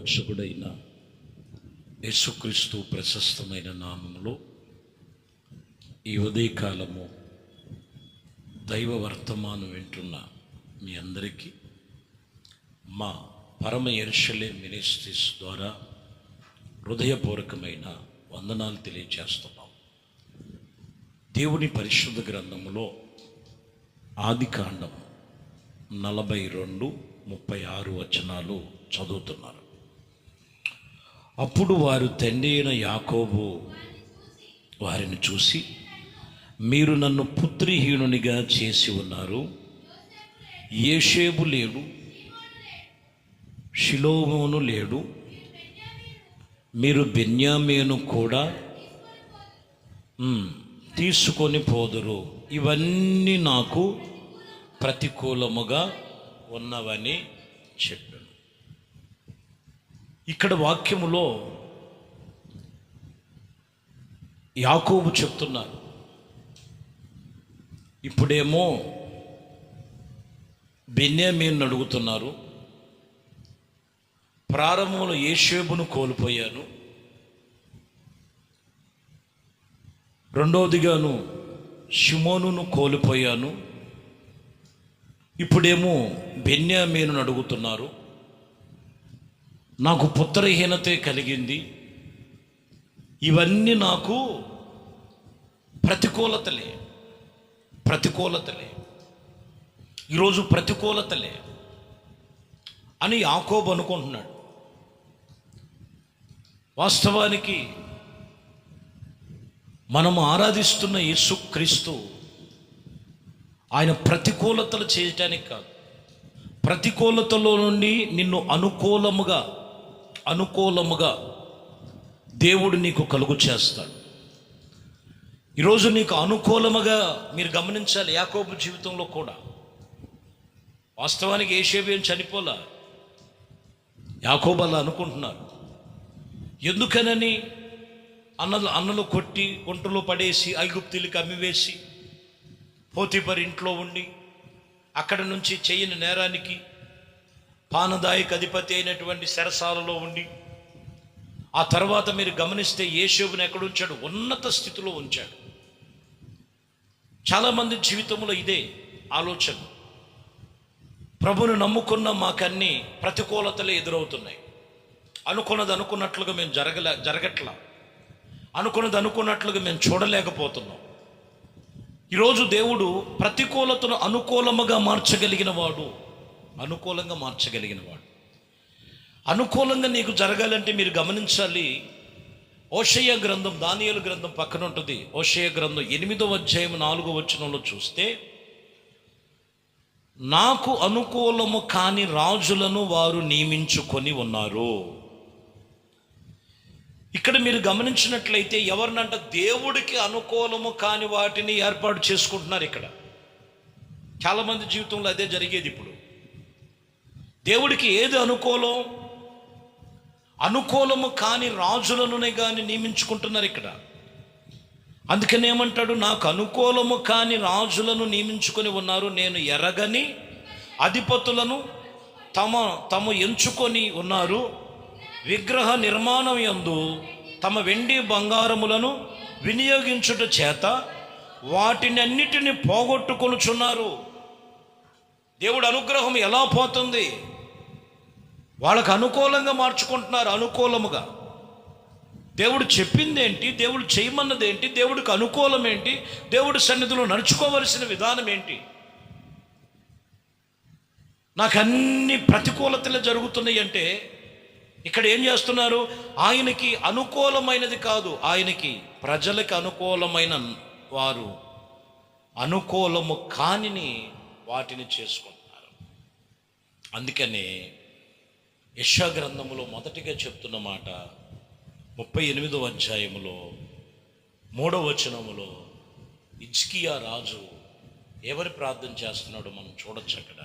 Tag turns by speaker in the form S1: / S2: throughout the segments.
S1: రక్షకుడైన యేసుక్రీస్తు ప్రశస్తమైన నామములో ఈ ఉదయకాలము దైవ వర్తమానం వింటున్న మీ అందరికీ మా పరమ యెరూషలేము మినిస్ట్రీస్ ద్వారా హృదయపూర్వకమైన వందనాలు తెలియజేస్తున్నాం. దేవుని పరిశుద్ధ గ్రంథములో ఆదికాండం 42-36 వచనాలు చదువుతున్నారు. అప్పుడు వారు తండ్రి అయిన యాకోబు వారిని చూసి, మీరు నన్ను పుత్రహీనునిగా చేసి ఉన్నారు. యేషేబు లేడు, షిలోమోను లేడు, మీరు బెన్యామీను కూడా తీసుకొని పోదురు. ఇవన్నీ నాకు ప్రతికూలముగా ఉన్నవని చెప్పాను. ఇక్కడ వాక్యములో యాకోబు చెప్తున్నారు, ఇప్పుడేమో బెన్యామీను అడుగుతున్నారు. ప్రారంభంలో యేషేబును కోల్పోయాను, రెండవదిగాను షిమోనును కోల్పోయాను, ఇప్పుడేమో బెన్యామీనును అడుగుతున్నారు. నాకు పుత్రహీనతే కలిగింది. ఇవన్నీ నాకు ప్రతికూలతలే. ఈరోజు ప్రతికూలతలే అని యాకోబు అనుకుంటున్నాడు. వాస్తవానికి మనం ఆరాధిస్తున్న యేసుక్రీస్తు ఆయన ప్రతికూలతలు చేయటానికి కాదు, ప్రతికూలతలో నుండి నిన్ను అనుకూలముగా దేవుడు నీకు కలుగు చేస్తాడు. ఈరోజు నీకు అనుకూలముగా మీరు గమనించాలి. యాకోబు జీవితంలో కూడా వాస్తవానికి యేషేబు ఏం చనిపోలా, యాకోబు అలా అనుకుంటున్నారు. ఎందుకనని అన్నలు కొట్టి గుంటలో పడేసి ఐగుప్తీయులకు అమ్మివేసి పోతీఫరు ఇంట్లో ఉండి అక్కడ నుంచి చేయని నేరానికి పానదాయక అధిపతి అయినటువంటి చెరసాలలో ఉండి ఆ తర్వాత మీరు గమనిస్తే యేషేబుని ఎక్కడ ఉంచాడు? ఉన్నత స్థితిలో ఉంచాడు. చాలామంది జీవితంలో ఇదే ఆలోచన. ప్రభువును నమ్ముకున్న మాకన్నీ ప్రతికూలతలే ఎదురవుతున్నాయి. అనుకున్నది అనుకున్నట్లుగా మేము జరగట్లా, అనుకున్నది అనుకున్నట్లుగా మేము చూడలేకపోతున్నాం. ఈరోజు దేవుడు ప్రతికూలతను అనుకూలంగా మార్చగలిగిన వాడు. అనుకూలంగా నీకు జరగాలంటే మీరు గమనించాలి. హోషేయ గ్రంథం, దానియేలు గ్రంథం పక్కన ఉంటుంది. హోషేయ గ్రంథం 8వ అధ్యాయం 4వ వచనంలో చూస్తే, నాకు అనుకూలము కాని రాజులను వారు నియమించుకొని ఉన్నారు. ఇక్కడ మీరు గమనించినట్లయితే ఎవరినంట? దేవుడికి అనుకూలము కాని వాటిని ఏర్పాటు చేసుకుంటున్నారు. ఇక్కడ చాలామంది జీవితంలో అదే జరిగేది. ఇప్పుడు దేవుడికి ఏది అనుకూలము కాని రాజులనునే కానీ నియమించుకుంటున్నారు ఇక్కడ. అందుకని ఏమంటాడు? నాకు అనుకూలము కాని రాజులను నియమించుకొని ఉన్నారు. నేను ఎరగని అధిపతులను తమ ఎంచుకొని ఉన్నారు. విగ్రహ నిర్మాణం యందు తమ వెండి బంగారములను వినియోగించుట చేత వాటిని అన్నిటిని పోగొట్టుకొనుచున్నారు. దేవుడు అనుగ్రహం ఎలా పోతుంది? వాళ్ళకు అనుకూలంగా మార్చుకుంటున్నారు. అనుకూలముగా దేవుడు చెప్పిందేంటి, దేవుడు చేయమన్నదేంటి, దేవుడికి అనుకూలం ఏంటి, దేవుడి సన్నిధిలో నడుచుకోవలసిన విధానం ఏంటి? నాకు అన్ని ప్రతికూలతలే జరుగుతున్నాయి అంటే ఇక్కడ ఏం చేస్తున్నారు? ఆయనకి అనుకూలమైనది కాదు, ఆయనకి ప్రజలకు అనుకూలమైన వారు అనుకూలము కానిని వాటిని చేసుకుంటున్నారు. అందుకనే యెషయా గ్రంథములో మొదటిగా చెప్తున్న మాట 38వ అధ్యాయములో 3వ వచనములో హిజ్కియా రాజు ఎవరి ప్రార్థన చేస్తున్నాడో మనం చూడొచ్చు. అక్కడ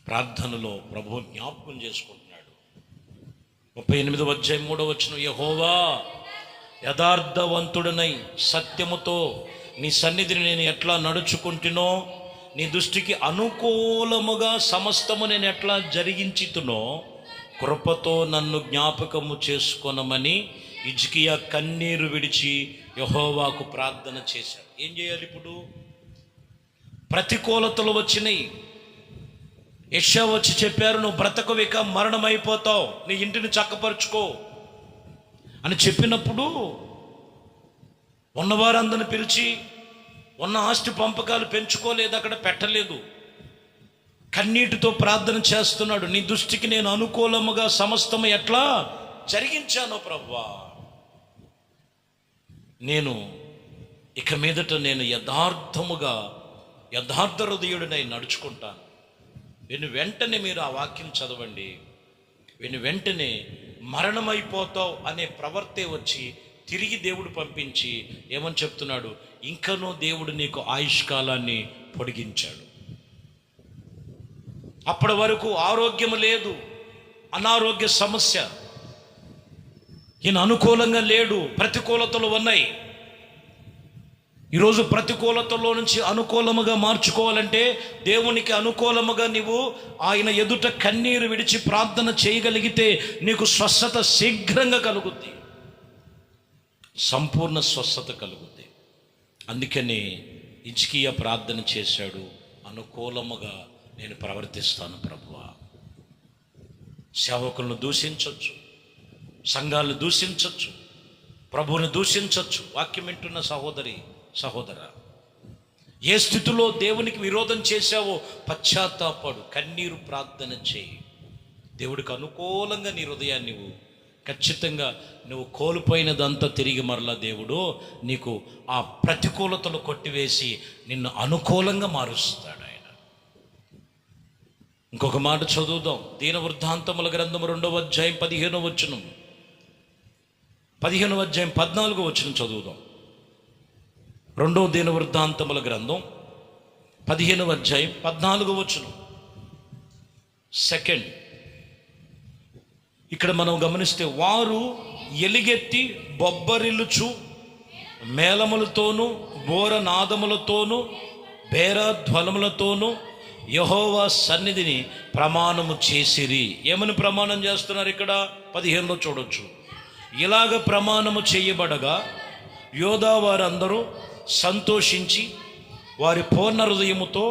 S1: ప్రార్థనలో ప్రభువు జ్ఞాపకం చేసుకుంటున్నాడు. 38వ అధ్యాయం 3వ వచనం, యెహోవా యథార్థవంతుడనై సత్యముతో నీ సన్నిధిని నేను ఎట్లా నడుచుకుంటునో, నీ దృష్టికి అనుకూలముగా సమస్తము నేను ఎట్లా జరిగించుతునో, కృపతో నన్ను జ్ఞాపకము చేసుకొనమని హిజ్కియా కన్నీరు విడిచి యెహోవాకు ప్రార్థన చేశాడు. ఏం చేయాలి ఇప్పుడు? ప్రతికూలతలు వచ్చినాయి. యెషయా వచ్చి చెప్పారు, నువ్వు బ్రతకవిక, మరణమైపోతావు, నీ ఇంటిని చక్కపరుచుకో అని చెప్పినప్పుడు ఉన్నవారందరిని పిలిచి ఉన్న ఆస్తి పంపకాలు పెంచుకోలేదు, అక్కడ పెట్టలేదు. కన్నీటితో ప్రార్థన చేస్తున్నాడు. నీ దృష్టికి నేను అనుకూలముగా సమస్తము ఎట్లా జరిగించానో ప్రభువా, నేను ఇక మీదట నేను యథార్థ హృదయుడినై నడుచుకుంటాను. వెంటనే మీరు ఆ వాక్యం చదవండి. వెంటనే మరణమైపోతావు అనే ప్రవర్తే వచ్చి తిరిగి దేవుడు పంపించి ఏమని చెప్తున్నాడు? ఇంకనూ దేవుడు నీకు ఆయుష్కాలాన్ని పొడిగించాడు. అప్పటి వరకు ఆరోగ్యం లేదు, అనారోగ్య సమస్య, ఈయన అనుకూలంగా లేడు, ప్రతికూలతలు ఉన్నాయి. ఈరోజు ప్రతికూలతలో నుంచి అనుకూలముగా మార్చుకోవాలంటే దేవునికి అనుకూలముగా నీవు ఆయన ఎదుట కన్నీరు విడిచి ప్రార్థన చేయగలిగితే నీకు స్వస్థత శీఘ్రంగా కలుగుద్ది, సంపూర్ణ స్వస్థత కలుగుద్ది. అందుకని హిజ్కియా ప్రార్థన చేశాడు, అనుకూలముగా నేను ప్రవర్తిస్తాను ప్రభువా. సేవకులను దూషించవచ్చు, సంఘాలను దూషించవచ్చు, ప్రభువుని దూషించవచ్చు. వాక్యం వింటున్న సహోదరా, ఏ స్థితిలో దేవునికి విరోధం చేశావో పశ్చాత్తాపడు, కన్నీరు ప్రార్థన చేయి. దేవుడికి అనుకూలంగా నీ హృదయాన్ని ఖచ్చితంగా నువ్వు కోల్పోయినదంతా తిరిగి మరలా దేవుడు నీకు ఆ ప్రతికూలతలు కొట్టివేసి నిన్ను అనుకూలంగా మారుస్తాడు ఆయన. ఇంకొక మాట చదువుదాం. దీన వృద్ధాంతముల గ్రంథం 2వ అధ్యాయం 15వ వచనం, 15వ అధ్యాయం 14వ వచనం చదువుదాం. 2వ దీన వృద్ధాంతముల గ్రంథం 15వ అధ్యాయం 14వ వచనం. సెకండ్, ఇక్కడ మనం గమనిస్తే, వారు ఎలిగెత్తి బొబ్బరిల్లుచు మేళములతోనూ బోరనాదములతోనూ బేరధ్వలములతోనూ యెహోవా సన్నిధిని ప్రమాణము చేసిరి. ఏమని ప్రమాణం చేస్తున్నారు? ఇక్కడ 15లో చూడొచ్చు. ఇలాగ ప్రమాణము చేయబడగా యోధా వారందరూ సంతోషించి వారి పూర్ణ హృదయముతో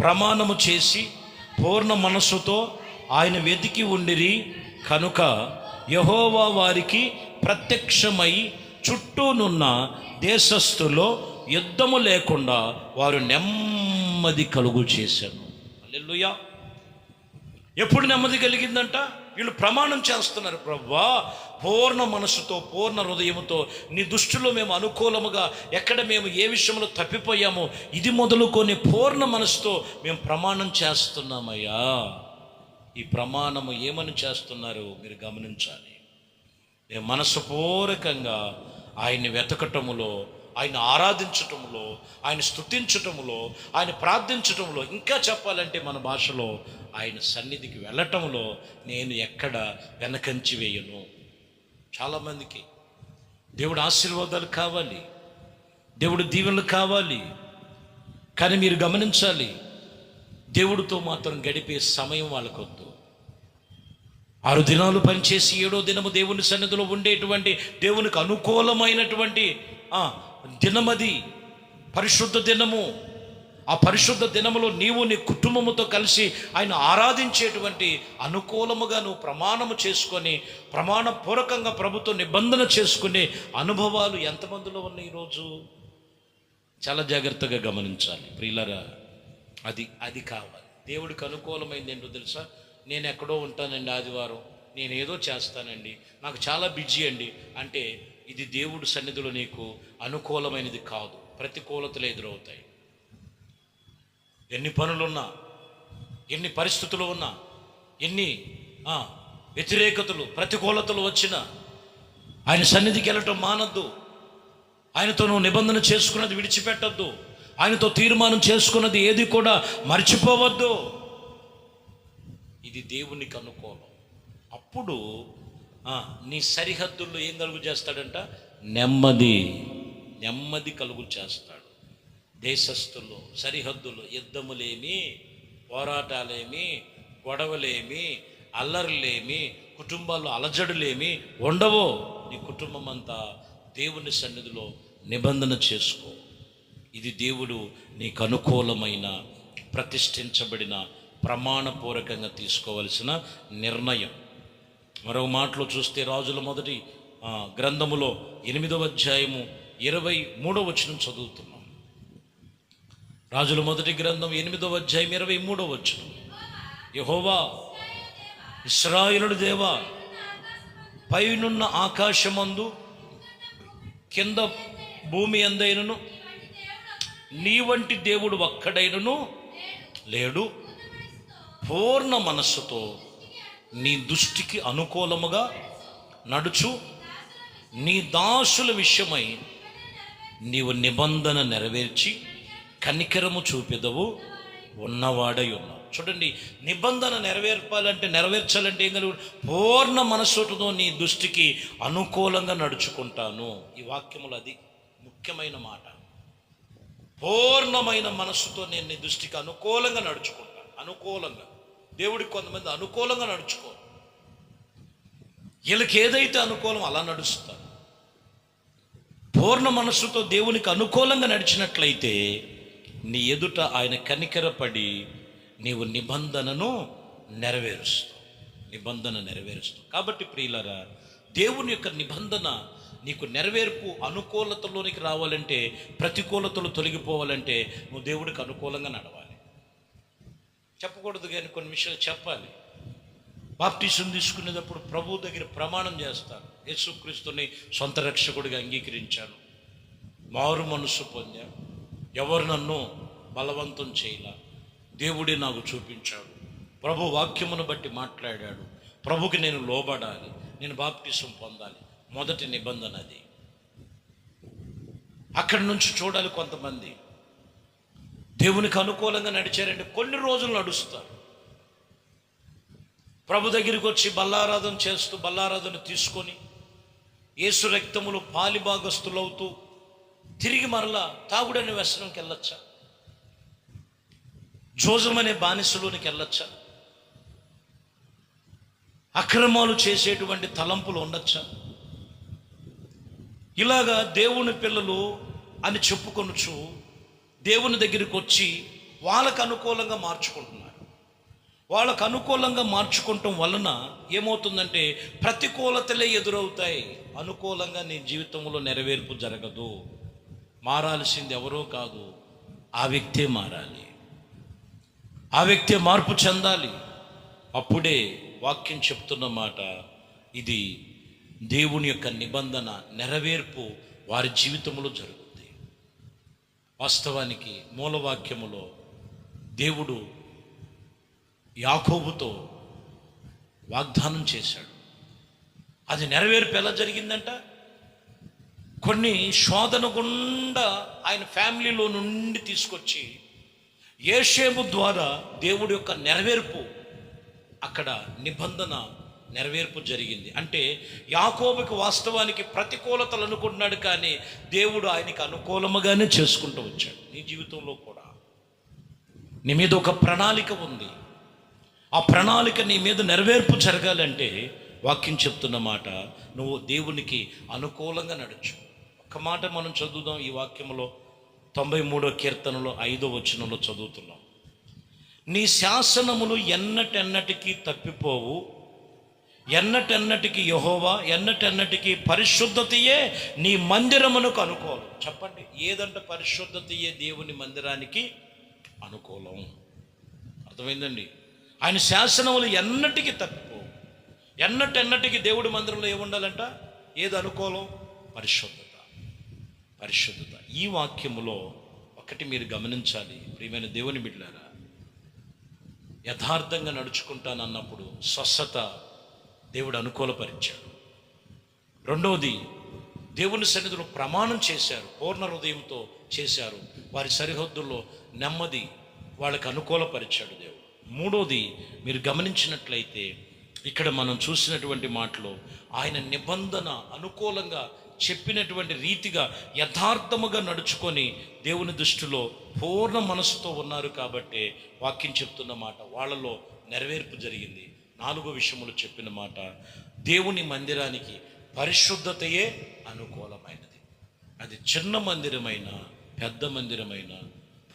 S1: ప్రమాణము చేసి పూర్ణ మనస్సుతో ఆయన వెతికి ఉండిరి. కనుక యెహోవా వారికి ప్రత్యక్షమై చుట్టూనున్న దేశస్థులో యుద్ధము లేకుండా వారు నెమ్మది కలుగు చేశాను. హల్లెలూయా. ఎప్పుడు నెమ్మది కలిగిందంట? వీళ్ళు ప్రమాణం చేస్తున్నారు, ప్రభువా పూర్ణ మనసుతో పూర్ణ హృదయముతో నీ దృష్టిలో మేము అనుకూలముగా ఎక్కడ మేము ఏ విషయంలో తప్పిపోయామో ఇది మొదలుకొని పూర్ణ మనసుతో మేము ప్రమాణం చేస్తున్నామయ్యా. ఈ ప్రమాణము ఏమని చేస్తున్నారు మీరు గమనించాలి. మేము మనస్సుపూర్వకంగా ఆయన్ని వెతకటములో, ఆయన ఆరాధించటంలో, ఆయన స్తుతించటంలో, ఆయన ప్రార్థించటంలో, ఇంకా చెప్పాలంటే మన భాషలో ఆయన సన్నిధికి వెళ్ళటంలో నేను ఎక్కడ వెనకంచి వేయను. చాలామందికి దేవుడు ఆశీర్వాదాలు కావాలి, దేవుడు దీవెనలు కావాలి, కానీ మీరు గమనించాలి, దేవుడితో మాత్రం గడిపే సమయం వాళ్ళకొద్దు. 6 దినాలు పనిచేసి 7వ దినము దేవుని సన్నిధిలో ఉండేటువంటి దేవునికి అనుకూలమైనటువంటి దినమది, పరిశుద్ధ దినము. ఆ పరిశుద్ధ దినములో నీవు నీ కుటుంబముతో కలిసి ఆయన ఆరాధించేటువంటి అనుకూలముగా నువ్వు ప్రమాణము చేసుకొని ప్రమాణపూర్వకంగా ప్రభుత్వ నిబంధన చేసుకునే అనుభవాలు ఎంతమందిలో ఉన్నాయి ఈరోజు? చాలా జాగ్రత్తగా గమనించాలి ప్రియులారా. అది కావాలి. దేవుడికి అనుకూలమైంది ఏంటో తెలుసా? నేను ఎక్కడో ఉంటానండి, ఆదివారం నేను ఏదో చేస్తానండి, నాకు చాలా బిజీ అండి అంటే ఇది దేవుడి సన్నిధిలో నీకు అనుకూలమైనది కాదు. ప్రతికూలతలు ఎదురవుతాయి. ఎన్ని పనులున్నా, ఎన్ని పరిస్థితులు ఉన్నా, ఎన్ని వ్యతిరేకతలు ప్రతికూలతలు వచ్చినా ఆయన సన్నిధికి వెళ్ళటం మానద్దు. ఆయనతో నువ్వు నిబంధన చేసుకున్నది విడిచిపెట్టద్దు. ఆయనతో తీర్మానం చేసుకున్నది ఏది కూడా మర్చిపోవద్దు. ఇది దేవునికి అనుకూలం. అప్పుడు నీ సరిహద్దుల్లో ఏం కలుగు చేస్తాడంట? నెమ్మది కలుగు చేస్తాడు. దేశస్థుల్లో సరిహద్దులు యుద్ధములేమి, పోరాటాలేమి, గొడవలేమి, అల్లర్లేమి, కుటుంబాల్లో అలజడులేమి ఉండవో. నీ కుటుంబం అంతా దేవుని సన్నిధిలో నిబంధన చేసుకో. ఇది దేవుడు నీకు అనుకూలమైన, ప్రతిష్ఠించబడిన, ప్రమాణపూర్వకంగా తీసుకోవలసిన నిర్ణయం. మరో మాటలో చూస్తే రాజుల మొదటి గ్రంథములో 8వ అధ్యాయము 23వ వచనం చదువుతున్నాం. రాజుల మొదటి గ్రంథం 8వ అధ్యాయం 23వ వచనం. యెహోవా ఇశ్రాయేలు దేవా, పైనున్న ఆకాశమందు కింద భూమి అందైనను నీ వంటి దేవుడు ఒక్కడైనను లేడు. పూర్ణ మనస్సుతో నీ దృష్టికి అనుకూలముగా నడుచు నీ దాసుల విషయమై నీవు నిబంధన నెరవేర్చి కనికరము చూపెదవు ఉన్నవాడై ఉన్నావు. చూడండి, నిబంధన నెరవేర్చాలంటే ఏం కలిగి, పూర్ణ మనస్సుతో నీ దృష్టికి అనుకూలంగా నడుచుకుంటాను. ఈ వాక్యములు అది ముఖ్యమైన మాట. పూర్ణమైన మనస్సుతో నేను నీ దృష్టికి అనుకూలంగా నడుచుకుంటాను. అనుకూలంగా, దేవుడికి కొంతమంది అనుకూలంగా నడుచుకో, వీళ్ళకి ఏదైతే అనుకూలం అలా నడుస్తారు. పూర్ణ మనస్సుతో దేవునికి అనుకూలంగా నడిచినట్లయితే నీ ఎదుట ఆయన కనికరపడి నీవు నిబంధనను నెరవేరుస్తావు. కాబట్టి ప్రియులారా, దేవుని యొక్క నిబంధన నీకు నెరవేర్పు అనుకూలతలోనికి రావాలంటే, ప్రతికూలతలు తొలగిపోవాలంటే నువ్వు దేవుడికి అనుకూలంగా నడవాలి. చెప్పకూడదు కానీ కొన్ని విషయాలు చెప్పాలి. బాప్టిజం తీసుకునేటప్పుడు ప్రభు దగ్గర ప్రమాణం చేస్తాను, యేసుక్రీస్తుని సొంత రక్షకుడిగా అంగీకరించాను, మారు మనస్సు పొందాను, ఎవరు నన్ను బలవంతం చేయలా, దేవుడే నాకు చూపించాడు, ప్రభు వాక్యమును బట్టి మాట్లాడాడు, ప్రభుకి నేను లోబడాలి, నేను బాప్టిజం పొందాలి. మొదటి నిబంధన అది. అక్కడి నుంచి చూడాలి, కొంతమంది దేవునికి అనుకూలంగా నడిచారంటే కొన్ని రోజులు నడుస్తారు. ప్రభు దగ్గరికి వచ్చి బల్లారాధన చేస్తూ బల్లారాధన తీసుకొని యేసు రక్తములు పాలిభాగస్తులవుతూ తిరిగి మరలా తాగుడనే వ్యసనంకి వెళ్ళొచ్చా? జోజమనే బానిసలోనికి వెళ్ళొచ్చా? అక్రమాలు చేసేటువంటి తలంపులు ఉండొచ్చా? ఇలాగా దేవుని పిల్లలు అని చెప్పుకొనుచు దేవుని దగ్గరికి వచ్చి వాళ్ళకు అనుకూలంగా మార్చుకుంటున్నారు. వాళ్ళకు అనుకూలంగా మార్చుకోవటం వలన ఏమవుతుందంటే ప్రతికూలతలే ఎదురవుతాయి. అనుకూలంగా నీ జీవితంలో నెరవేర్పు జరగదు. మారాల్సింది ఎవరో కాదు, ఆ వ్యక్తే మారాలి, ఆ వ్యక్తే మార్పు చెందాలి. అప్పుడే వాక్యం చెప్తున్న మాట ఇది, దేవుని యొక్క నిబంధన నెరవేర్పు వారి జీవితంలో జరుగుతుంది. వాస్తవానికి మూలవాక్యములో దేవుడు యాకోబుతో వాగ్దానం చేశాడు. అది నెరవేర్పు ఎలా జరిగిందంట, కొన్ని శోధన గుండా ఆయన ఫ్యామిలీలో నుండి తీసుకొచ్చి యేషేము ద్వారా దేవుడి యొక్క నెరవేర్పు, అక్కడ నిబంధన నెరవేర్పు జరిగింది. అంటే యాకోబుకి వాస్తవానికి ప్రతికూలతలు అనుకుంటున్నాడు, కానీ దేవుడు ఆయనకి అనుకూలముగానే చేసుకుంటూ వచ్చాడు. నీ జీవితంలో కూడా నీ మీద ఒక ప్రణాళిక ఉంది. ఆ ప్రణాళిక నీ మీద నెరవేర్పు జరగాలంటే వాక్యం చెప్తున్న మాట, నువ్వు దేవునికి అనుకూలంగా నడుచు. ఒక మాట మనం చదువుదాం. ఈ వాక్యంలో 93వ కీర్తనలో 5వ వచనంలో చదువుతున్నాం. నీ శాసనములు ఎన్నటెన్నటికీ తప్పిపోవు, ఎన్నటెన్నటికి యెహోవా, ఎన్నటెన్నటికి పరిశుద్ధతయే నీ మందిరమునకు అనుకూలం. చెప్పండి, ఏదంటే పరిశుద్ధతయే దేవుని మందిరానికి అనుకూలం. అర్థమైందండి? ఆయన శాసనములు ఎన్నటికీ తప్పిపోవు. ఎన్నటెన్నటికి దేవుడి మందిరంలో ఏముండాలంట? ఏది అనుకూలం? పరిశుద్ధత. ఈ వాక్యములో ఒకటి మీరు గమనించాలి ప్రియమైన దేవుని బిడ్డలారా. యథార్థంగా నడుచుకుంటానన్నప్పుడు స్వస్థత దేవుడు అనుకూలపరిచాడు. రెండవది, దేవుని సన్నిధిలో ప్రమాణం చేశారు, పూర్ణ హృదయంతో చేశారు, వారి సరిహద్దుల్లో నెమ్మది వాళ్ళకి అనుకూలపరిచాడు దేవుడు. మూడోది, మీరు గమనించినట్లయితే ఇక్కడ మనం చూసినటువంటి మాటలో ఆయన నిబంధన అనుకూలంగా చెప్పినటువంటి రీతిగా యథార్థముగా నడుచుకొని దేవుని దృష్టిలో పూర్ణ మనసుతో ఉన్నారు. కాబట్టి వాక్యం చెప్తున్న మాట, వాళ్ళలో నెరవేర్పు జరిగింది. 4వ విషయములు చెప్పిన మాట, దేవుని మందిరానికి పరిశుద్ధతయే అనుకూలమైనది. అది చిన్న మందిరమైన, పెద్ద మందిరమైన,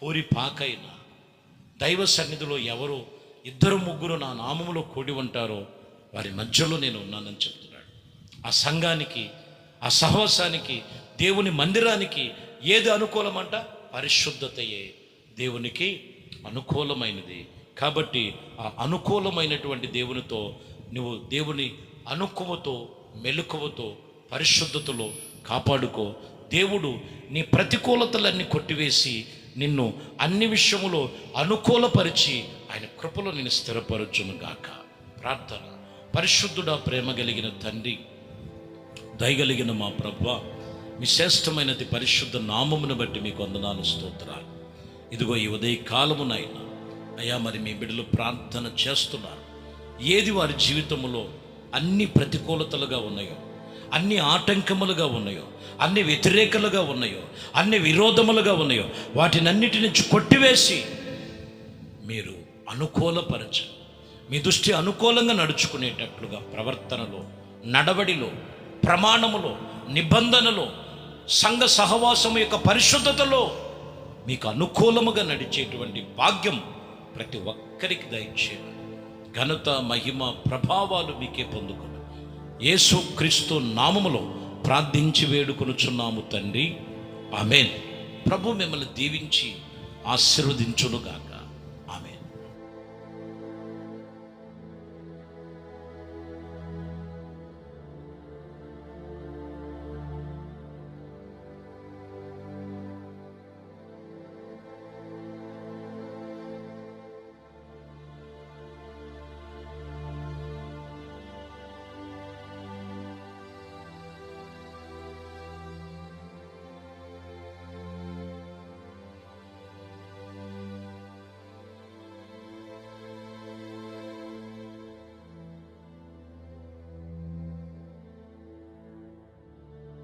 S1: పూరిపాకైనా, దైవ సన్నిధిలో ఎవరు 2-3 నా నామములో కూడి ఉంటారో వారి మధ్యలో నేను ఉన్నానని చెప్తున్నాడు. ఆ సంఘానికి, ఆ సహవాసానికి, దేవుని మందిరానికి ఏది అనుకూలమంట? పరిశుద్ధతయే దేవునికి అనుకూలమైనది. కాబట్టి ఆ అనుకూలమైనటువంటి దేవునితో నువ్వు దేవుని అనుకువతో, మెలకువతో, పరిశుద్ధతలో కాపాడుకో. దేవుడు నీ ప్రతికూలతలన్నీ కొట్టివేసి నిన్ను అన్ని విషయములో అనుకూలపరిచి ఆయన కృపలో నేను స్థిరపరచును గాక. ప్రార్థన. పరిశుద్ధుడా, ప్రేమ కలిగిన తండ్రి, దయగలిగిన మా ప్రభువా, మీ శ్రేష్టమైనది పరిశుద్ధ నామమును బట్టి మీకు వందనాలు, స్తోత్రాలు. ఇదిగో ఈ ఉదయ కాలమునైనా అయ్యా, మరి మీ బిడ్డలు ప్రార్థన చేస్తున్నారు. ఏది వారి జీవితంలో అన్ని ప్రతికూలతలుగా ఉన్నాయో, అన్ని ఆటంకములుగా ఉన్నాయో, అన్ని వ్యతిరేకలుగా ఉన్నాయో, అన్ని విరోధములుగా ఉన్నాయో, వాటినన్నిటి నుంచి కొట్టివేసి మీరు అనుకూలపరచండి. మీ దృష్టి అనుకూలంగా నడుచుకునేటట్లుగా ప్రవర్తనలో, నడవడిలో, ప్రమాణములో, నిబంధనలో, సంఘ సహవాసము యొక్క పరిశుద్ధతలో మీకు అనుకూలముగా నడిచేటువంటి భాగ్యం ప్రతి ఒక్కరికి దయచేయండి. ఘనత, మహిమ, ప్రభావాలు మీకే పొందుకుని యేసు క్రీస్తు నామములో ప్రార్థించి వేడుకొనుచున్నాము తండ్రి, ఆమేన్. ప్రభు మిమ్మల్ని దీవించి ఆశీర్వదించునుగాక.